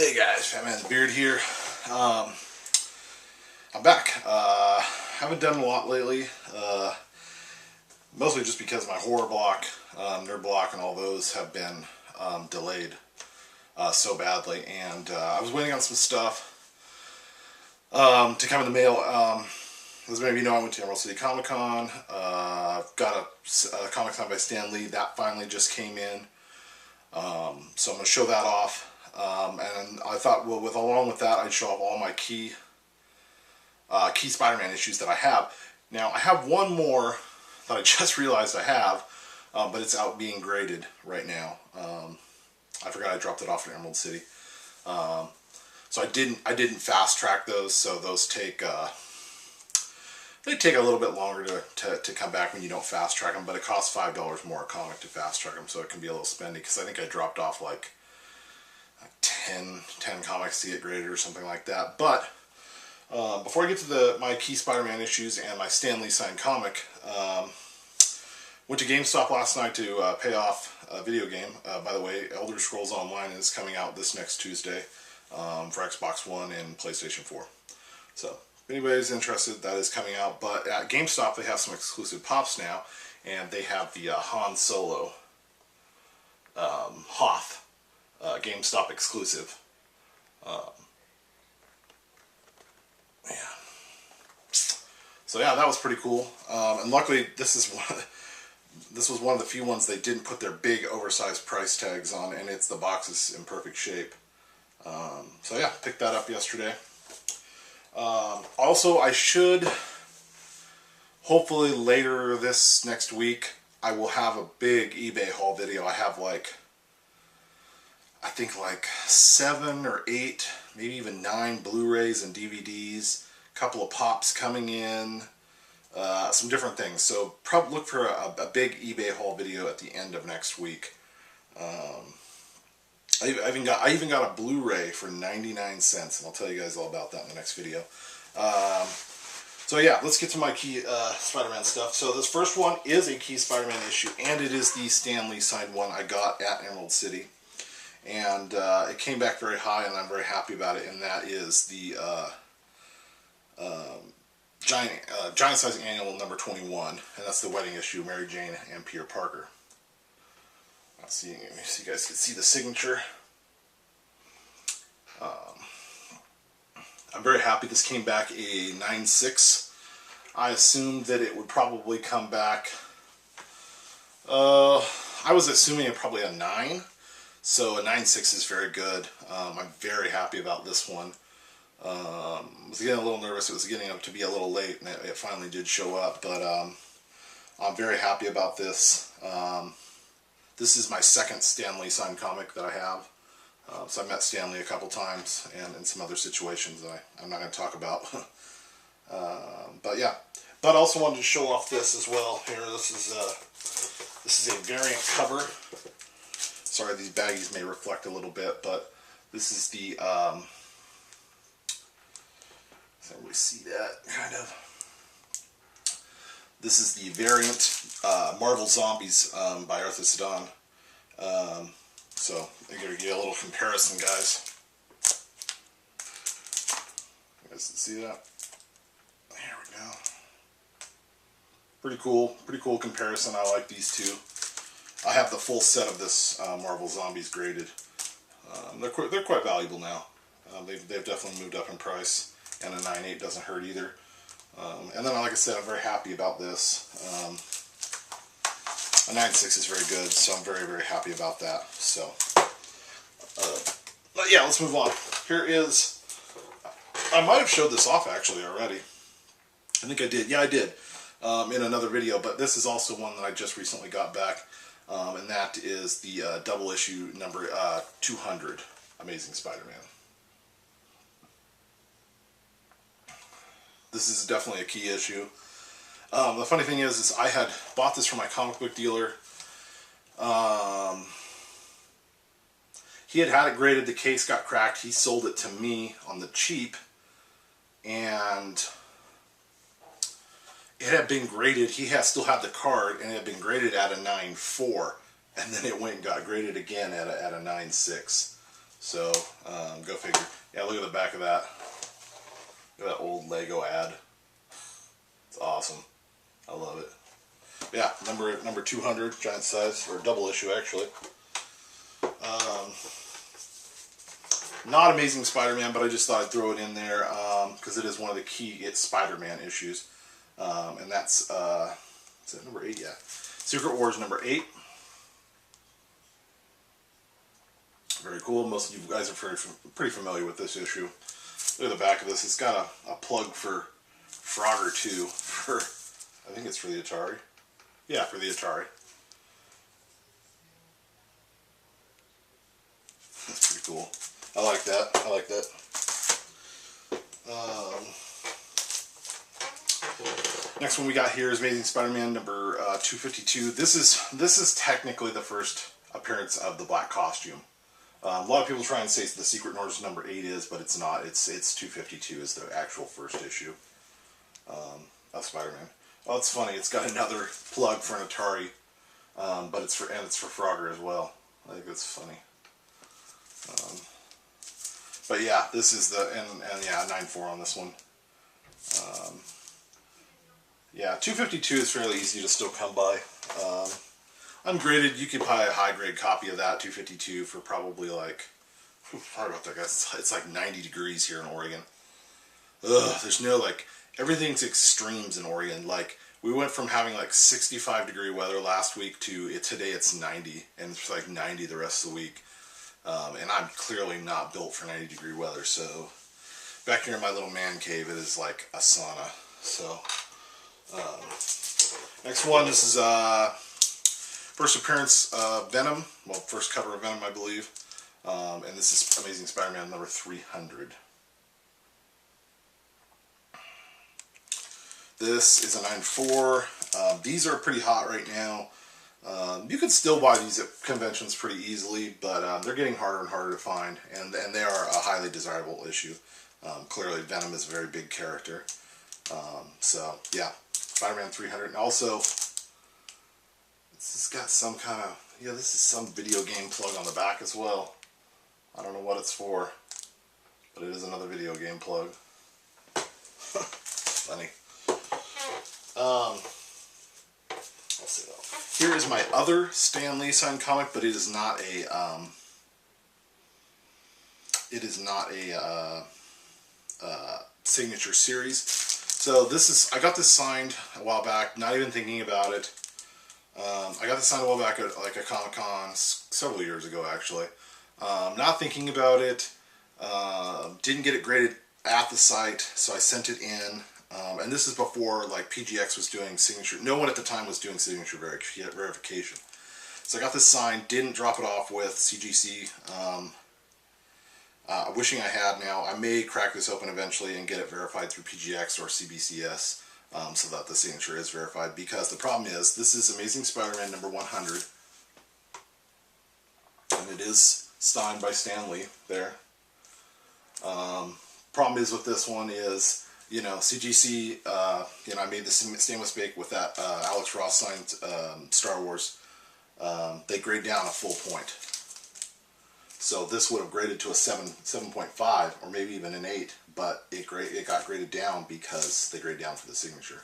Hey guys, Fatman's Beard here. I'm back. Haven't done a lot lately, mostly just because my horror block, nerd block, and all those have been delayed so badly. And I was waiting on some stuff to come in the mail. As many of you know, I went to Emerald City Comic Con. Got a comic signed by Stan Lee. That finally just came in. So I'm going to show that off. And I thought, well, along with that, I'd show off all my key Spider-Man issues that I have. Now, I have one more that I just realized I have, but it's out being graded right now. I forgot I dropped it off in Emerald City. So I didn't fast track those, so those take they take a little bit longer to come back when you don't fast track them, but it costs $5 more a comic to fast track them, so it can be a little spendy, because I think I dropped off like 10 comics to get graded or something like that. But before I get to my key Spider-Man issues and my Stan Lee signed comic, went to GameStop last night to pay off a video game. By the way, Elder Scrolls Online is coming out this next Tuesday for Xbox One and PlayStation 4. So if anybody's interested, that is coming out. But at GameStop, they have some exclusive pops now, and they have the Han Solo Hoth. GameStop exclusive. Yeah. So yeah, that was pretty cool. And luckily, this was one of the few ones they didn't put their big oversized price tags on, and the box is in perfect shape. So yeah, picked that up yesterday. Also, I should, hopefully later this next week, I will have a big eBay haul video. I have I think 7 or 8, maybe even 9 Blu-rays and DVDs, a couple of pops coming in, some different things. So probably look for a big eBay haul video at the end of next week. I even got a Blu-ray for 99 cents, and I'll tell you guys all about that in the next video. So yeah, let's get to my key Spider-Man stuff. So this first one is a key Spider-Man issue, and it is the Stan Lee signed one I got at Emerald City. And it came back very high, and I'm very happy about it, and that is the Giant Size Annual number 21, and that's the wedding issue, Mary Jane and Peter Parker. Let's see, so you guys can see the signature. I'm very happy this came back a 9.6. I assumed that it would probably come back, I was assuming it probably a 9. So a 9.6 is very good. I'm very happy about this one. I was getting a little nervous. It was getting up to be a little late, and it finally did show up. But I'm very happy about this. This is my second Stan Lee signed comic that I have. So I met Stan Lee a couple times, and in some other situations that I'm not going to talk about. But yeah. But I also wanted to show off this as well. Here, this is a variant cover. Sorry, these baggies may reflect a little bit, but this is the, does everybody see that, kind of? This is the variant Marvel Zombies by Arthur Sidon. So, I'm going to get a little comparison, guys. You guys can see that? There we go. Pretty cool comparison. I like these two. I have the full set of this Marvel Zombies graded. They're quite valuable now. They've definitely moved up in price, and a 9.8 doesn't hurt either. And then, like I said, I'm very happy about this. A 9.6 is very good, so I'm very happy about that. So, but yeah, let's move on. Here is, I might have showed this off actually already. I think I did. Yeah, I did. In another video, but this is also one that I just recently got back. And that is the double issue number 200, Amazing Spider-Man. This is definitely a key issue. The funny thing is I had bought this from my comic book dealer. He had it graded, the case got cracked, he sold it to me on the cheap, and it had been graded, still had the card, and it had been graded at a 9.4, and then it went and got graded again at a 9.6. So, go figure. Yeah, look at the back of that. Look at that old Lego ad. It's awesome. I love it. Yeah, number 200, giant size, or double issue actually. Not Amazing Spider-Man, but I just thought I'd throw it in there because it is one of the key Spider-Man issues. And that's, is that number 8? Yeah. Secret Wars number 8. Very cool. Most of you guys are pretty familiar with this issue. Look at the back of this. It's got a plug for Frogger 2 for, I think it's for the Atari. Yeah, for the Atari. That's pretty cool. I like that. I like that. Next one we got here is Amazing Spider-Man number 252. This is technically the first appearance of the black costume. A lot of people try and say the Secret Wars number 8 is, but it's not. It's 252 is the actual first issue of Spider-Man. Oh, it's funny. It's got another plug for an Atari, but it's for Frogger as well. I think that's funny. But yeah, this is the and yeah, 9.4 on this one. Yeah, 252 is fairly easy to still come by. Ungraded, you can buy a high grade copy of that 252 for probably like, sorry about that guys, it's like 90 degrees here in Oregon. Ugh, there's no like, everything's extremes in Oregon. Like, we went from having like 65 degree weather last week to today it's 90, and it's like 90 the rest of the week. And I'm clearly not built for 90 degree weather, so back here in my little man cave it is like a sauna. So next one, this is first appearance of Venom, well, first cover of Venom I believe, and this is Amazing Spider-Man number 300. This is a 9.4. These are pretty hot right now. You can still buy these at conventions pretty easily, but they're getting harder and harder to find, and they are a highly desirable issue. Clearly, Venom is a very big character. So, yeah, Spider-Man 300. And also, this has got some kind of, yeah, this is some video game plug on the back as well. I don't know what it's for, but it is another video game plug. Funny. Let's see though. Here is my other Stan Lee signed comic, but it is not a signature series. So this is, I got this signed a while back, not even thinking about it. I got this signed a while back at like a Comic-Con several years ago actually. Not thinking about it. Didn't get it graded at the site, so I sent it in. And this is before like PGX was doing signature. No one at the time was doing signature verification. So I got this signed, didn't drop it off with CGC. Wishing I had now. I may crack this open eventually and get it verified through PGX or CBCS so that the signature is verified. Because the problem is, this is Amazing Spider-Man number 100. And it is signed by Stan Lee there. Problem is with this one is, you know, CGC, you know, I made the same mistake with that Alex Ross signed Star Wars. They grade down a full point. So this would have graded to a 7.5 or maybe even an 8, but it got graded down because they grade down for the signature.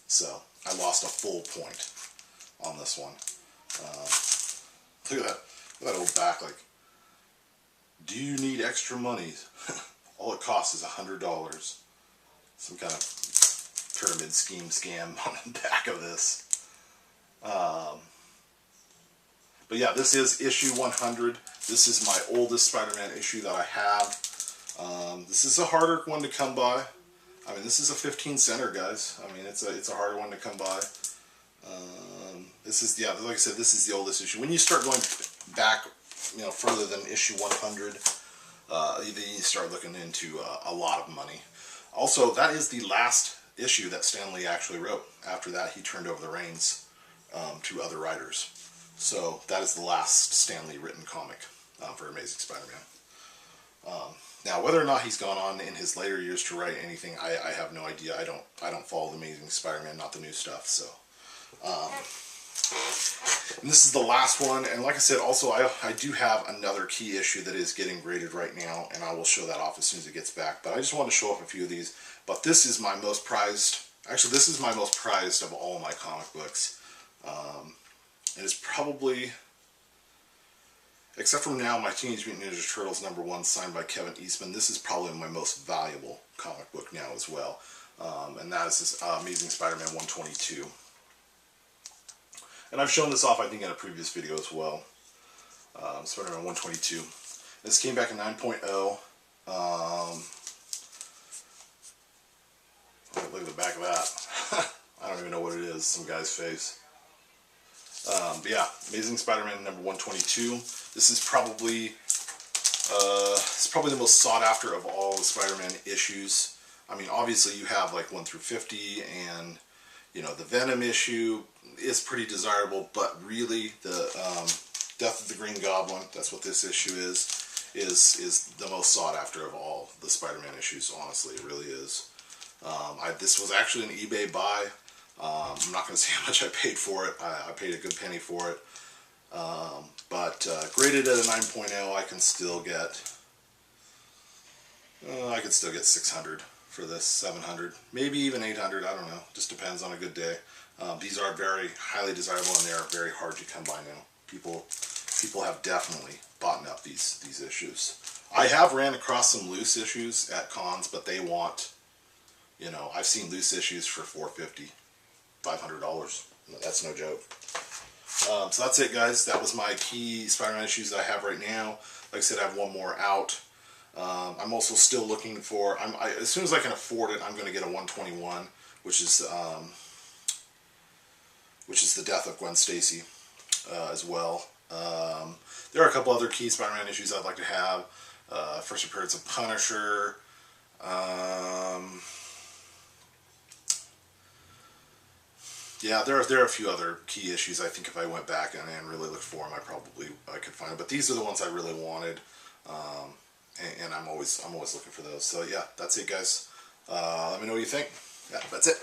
So I lost a full point on this one. Look at that. Look at that old back. Like, do you need extra money? All it costs is $100. Some kind of pyramid scheme scam on the back of this. But yeah, this is issue 100. This is my oldest Spider-Man issue that I have. This is a harder one to come by. I mean, this is a 15 center, guys. I mean, it's a harder one to come by. This is, yeah, like I said, this is the oldest issue. When you start going back, you know, further than issue 100, then you start looking into a lot of money. Also, that is the last issue that Stan Lee actually wrote. After that, he turned over the reins to other writers. So that is the last Stan Lee written comic for Amazing Spider-Man. Now, whether or not he's gone on in his later years to write anything, I have no idea. I don't follow the Amazing Spider-Man, not the new stuff. So, And this is the last one, and like I said, also I do have another key issue that is getting graded right now, and I will show that off as soon as it gets back. But I just wanted to show off a few of these. But this is my most prized, actually this is my most prized of all my comic books. It is probably, except for now, my Teenage Mutant Ninja Turtles #1 signed by Kevin Eastman, this is probably my most valuable comic book now as well. And that is this Amazing Spider-Man 122. And I've shown this off, I think, in a previous video as well. Spider-Man 122. This came back in 9.0. Look at the back of that. I don't even know what it is. Some guy's face. But yeah, Amazing Spider-Man #122. This is probably the most sought after of all the Spider-Man issues. I mean, obviously you have like 1 through 50, and you know, the Venom issue is pretty desirable, but really the Death of the Green Goblin, that's what this issue is the most sought after of all the Spider-Man issues. Honestly, it really is. This was actually an eBay buy. I'm not going to say how much I paid for it. I paid a good penny for it. But graded at a 9.0, I can still get 600 for this, 700, maybe even 800. I don't know. Just depends on a good day. These are very highly desirable, and they are very hard to come by now. People have definitely bought up these issues. I have ran across some loose issues at cons, but they want, you know, I've seen loose issues for $450, $500. That's no joke. So that's it, guys. That was my key Spider-Man issues that I have right now. Like I said, I have one more out. I'm also still looking for, as soon as I can afford it, I'm going to get a 121, which is the death of Gwen Stacy as well. There are a couple other key Spider-Man issues I'd like to have. First appearance of Punisher. Yeah, there are a few other key issues. I think if I went back and really looked for them, I could find them. But these are the ones I really wanted, and I'm always looking for those. So yeah, that's it, guys. Let me know what you think. Yeah, that's it.